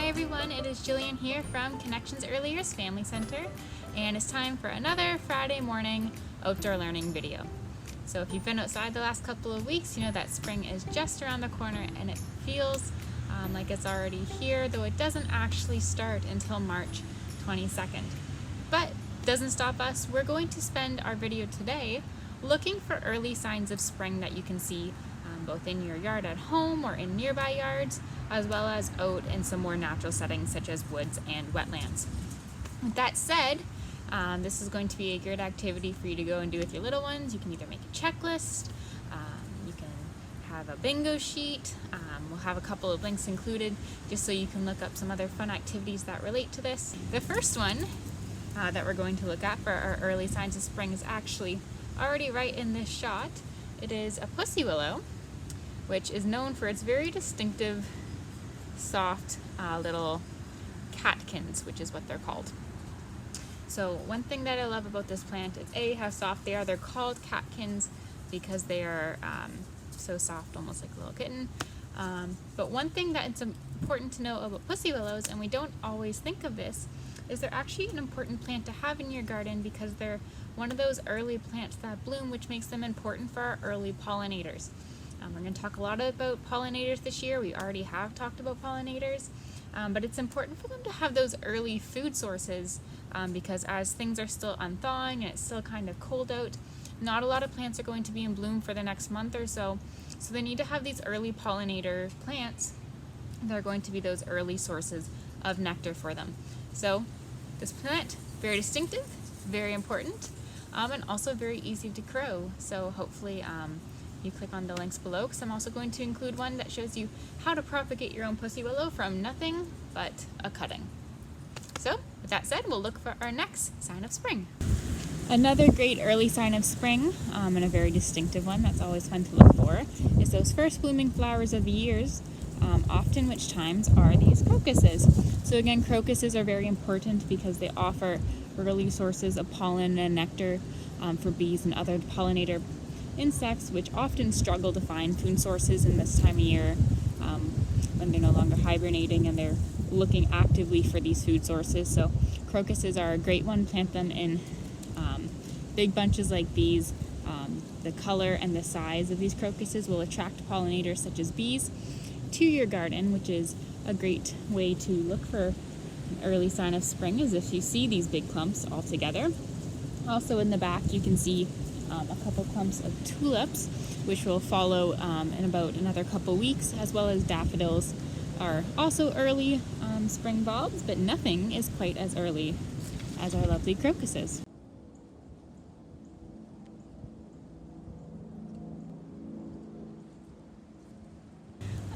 Hi everyone, it is Jillian here from Connections Early Years Family Center, and it's time for another Friday morning outdoor learning video. So if you've been outside the last couple of weeks, you know that spring is just around the corner and it feels like it's already here, though it doesn't actually start until March 22nd. But it doesn't stop us. We're going to spend our video today looking for early signs of spring that you can see both in your yard at home or in nearby yards, as well as out in some more natural settings such as woods and wetlands. With that said, this is going to be a great activity for you to go and do with your little ones. You can either make a checklist, you can have a bingo sheet. We'll have a couple of links included just so you can look up some other fun activities that relate to this. The first one that we're going to look at for our early signs of spring is actually already right in this shot. It is a pussy willow, which is known for its very distinctive, soft little catkins, which is what they're called. So one thing that I love about this plant is A, how soft they are. They're called catkins because they are so soft, almost like a little kitten. But one thing that it's important to know about pussy willows, and we don't always think of this, is they're actually an important plant to have in your garden because they're one of those early plants that bloom, which makes them important for our early pollinators. We're going to talk a lot about pollinators this year. We already have talked about pollinators, but it's important for them to have those early food sources because as things are still unthawing and it's still kind of cold out, not a lot of plants are going to be in bloom for the next month or so. So they need to have these early pollinator plants that are going to be those early sources of nectar for them. So this plant, very distinctive, very important, and also very easy to grow. So hopefully you click on the links below, because I'm also going to include one that shows you how to propagate your own pussy willow from nothing but a cutting. So with that said, we'll look for our next sign of spring. Another great early sign of spring, and a very distinctive one that's always fun to look for, is those first blooming flowers of the years, often which times are these crocuses. So again, crocuses are very important because they offer early sources of pollen and nectar for bees and other pollinator insects, which often struggle to find food sources in this time of year when they're no longer hibernating and they're looking actively for these food sources. So crocuses are a great one. Plant them in big bunches like these. The color and the size of these crocuses will attract pollinators such as bees to your garden, which is a great way to look for an early sign of spring, is if you see these big clumps all together. Also in the back you can see a couple clumps of tulips, which will follow in about another couple weeks, as well as daffodils are also early spring bulbs, but nothing is quite as early as our lovely crocuses.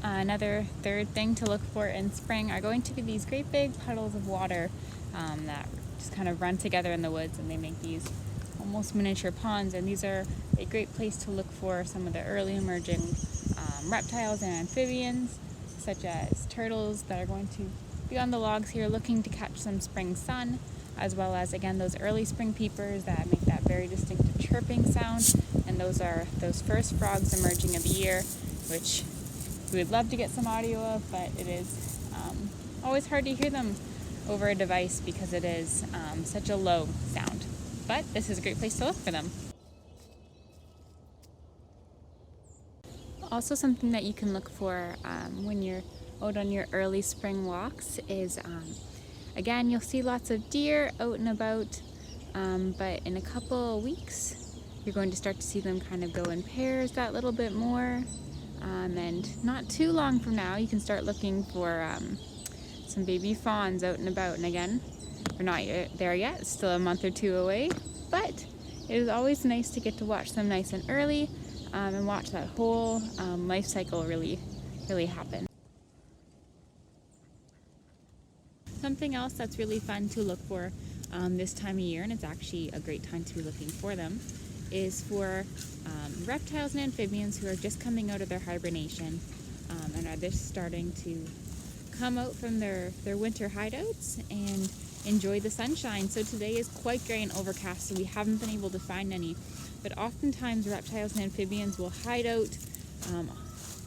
Another third thing to look for in spring are going to be these great big puddles of water that just kind of run together in the woods, and they make these almost miniature ponds, and these are a great place to look for some of the early emerging reptiles and amphibians, such as turtles that are going to be on the logs here looking to catch some spring sun, as well as again those early spring peepers that make that very distinctive chirping sound. And those are those first frogs emerging of the year, which we would love to get some audio of, but it is always hard to hear them over a device because it is such a low sound. But this is a great place to look for them. Also, something that you can look for when you're out on your early spring walks is, again, you'll see lots of deer out and about, but in a couple of weeks, you're going to start to see them kind of go in pairs that little bit more. And not too long from now, you can start looking for some baby fawns out and about. And again, we're not there yet, it's still a month or two away, but it is always nice to get to watch them nice and early and watch that whole life cycle really happen. Something else that's really fun to look for this time of year, and it's actually a great time to be looking for them, is for reptiles and amphibians who are just coming out of their hibernation and are just starting to come out from their winter hideouts and enjoy the sunshine. So today is quite gray and overcast, so we haven't been able to find any, but oftentimes reptiles and amphibians will hide out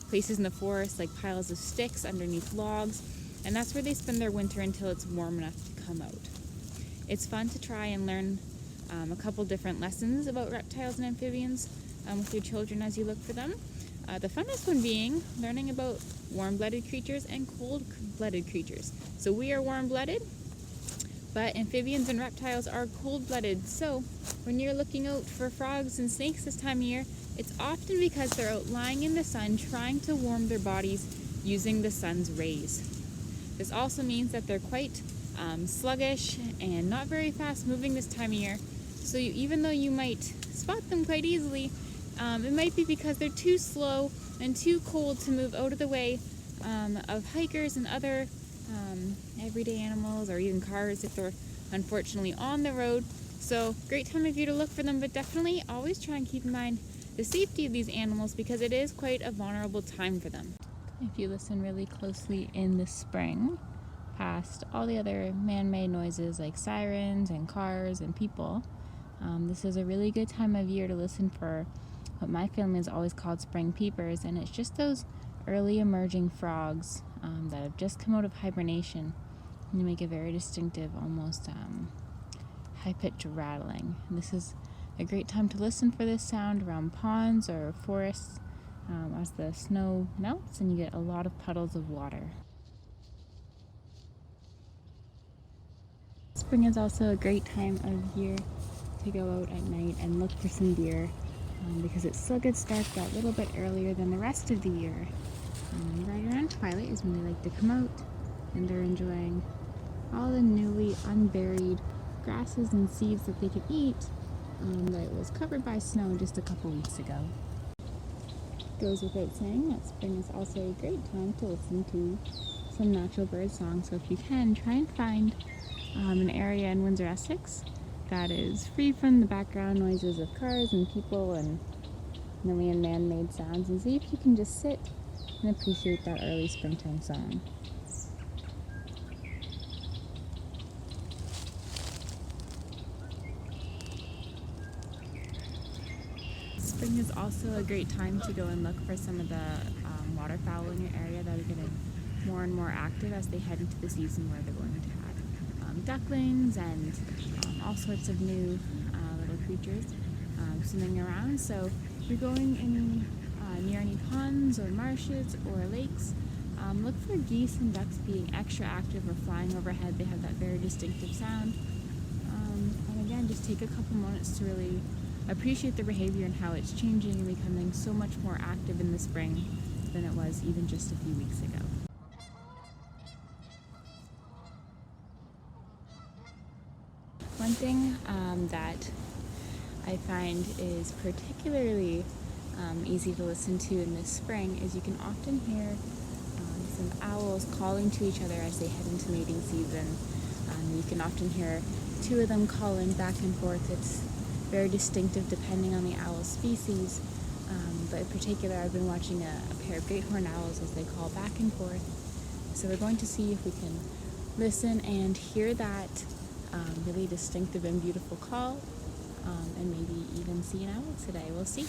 places in the forest like piles of sticks underneath logs, and that's where they spend their winter until it's warm enough to come out. It's fun to try and learn a couple different lessons about reptiles and amphibians with your children as you look for them. The funnest one being learning about warm-blooded creatures and cold-blooded creatures. So we are warm-blooded, but amphibians and reptiles are cold-blooded. So when you're looking out for frogs and snakes this time of year, it's often because they're out lying in the sun trying to warm their bodies using the sun's rays. This also means that they're quite sluggish and not very fast moving this time of year. So even though you might spot them quite easily, it might be because they're too slow and too cold to move out of the way of hikers and other everyday animals, or even cars if they're unfortunately on the road. So great time of year to look for them, but definitely always try and keep in mind the safety of these animals because it is quite a vulnerable time for them. If you listen really closely in the spring, past all the other man-made noises like sirens and cars and people, this is a really good time of year to listen for what my family has always called spring peepers, and it's just those early emerging frogs that have just come out of hibernation, and they make a very distinctive, almost high-pitched rattling. And this is a great time to listen for this sound around ponds or forests as the snow melts and you get a lot of puddles of water. Spring is also a great time of year to go out at night and look for some deer because it still gets dark that little bit earlier than the rest of the year. Right around twilight is when they like to come out, and they're enjoying all the newly unburied grasses and seeds that they could eat that was covered by snow just a couple weeks ago. Goes without saying that spring is also a great time to listen to some natural bird songs. So if you can, try and find an area in Windsor, Essex that is free from the background noises of cars and people and million man-made sounds, and see if you can just sit and appreciate that early springtime song. Spring is also a great time to go and look for some of the waterfowl in your area that are getting more and more active as they head into the season where they're going to have ducklings and all sorts of new little creatures swimming around. So if you're going in near any ponds or marshes or lakes, look for geese and ducks being extra active or flying overhead. They have that very distinctive sound. And again, just take a couple moments to really appreciate their behavior and how it's changing and becoming so much more active in the spring than it was even just a few weeks ago. One thing that I find is particularly easy to listen to in this spring is you can often hear some owls calling to each other as they head into mating season. You can often hear two of them calling back and forth. It's very distinctive depending on the owl species, but in particular I've been watching a pair of great horned owls as they call back and forth. So we're going to see if we can listen and hear that really distinctive and beautiful call, and maybe even see an owl today. We'll see.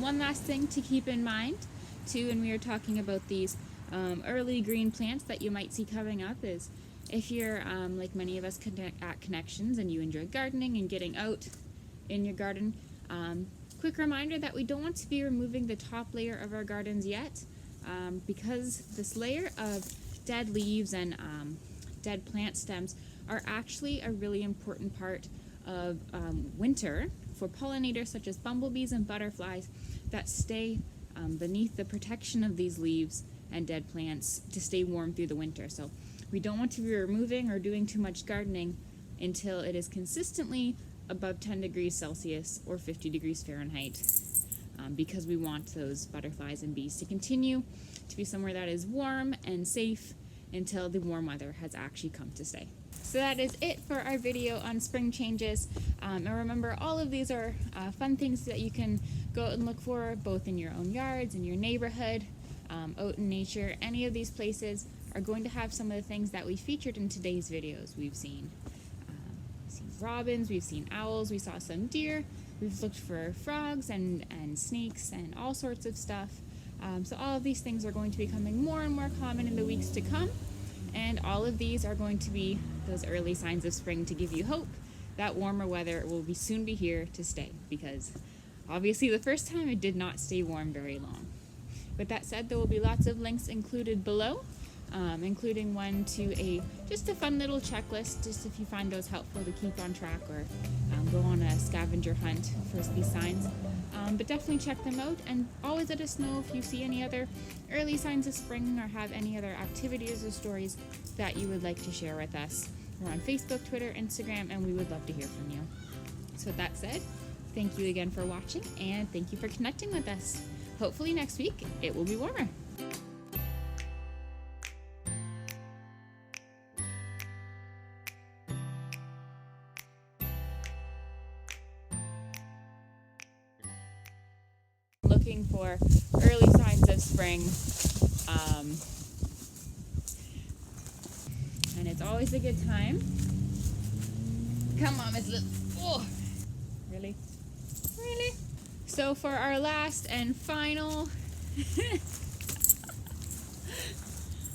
One last thing to keep in mind too when we are talking about these early green plants that you might see coming up is if you're like many of us at Connections and you enjoy gardening and getting out in your garden, quick reminder that we don't want to be removing the top layer of our gardens yet, because this layer of dead leaves and dead plant stems are actually a really important part of winter for pollinators such as bumblebees and butterflies that stay beneath the protection of these leaves and dead plants to stay warm through the winter. So we don't want to be removing or doing too much gardening until it is consistently above 10 degrees Celsius or 50 degrees Fahrenheit, because we want those butterflies and bees to continue to be somewhere that is warm and safe until the warm weather has actually come to stay. So that is it for our video on spring changes. And remember, all of these are fun things that you can go out and look for, both in your own yards, in your neighborhood, out in nature. Any of these places are going to have some of the things that we featured in today's videos. We've seen robins, we've seen owls, we saw some deer, We've looked for frogs and snakes and all sorts of stuff. So all of these things are going to be becoming more and more common in the weeks to come. And all of these are going to be those early signs of spring to give you hope that warmer weather will soon be here to stay, because obviously the first time it did not stay warm very long. With that said, there will be lots of links included below, including one to just a fun little checklist, just if you find those helpful to keep on track, or go on a scavenger hunt for these signs. But definitely check them out, and always let us know if you see any other early signs of spring or have any other activities or stories that you would like to share with us. We're on Facebook, Twitter, Instagram, and we would love to hear from you. So with that said, thank you again for watching, and thank you for connecting with us. Hopefully next week it will be warmer. Looking for early signs of spring, and it's always a good time. Come on, Miss Little. Oh, really? So for our last and final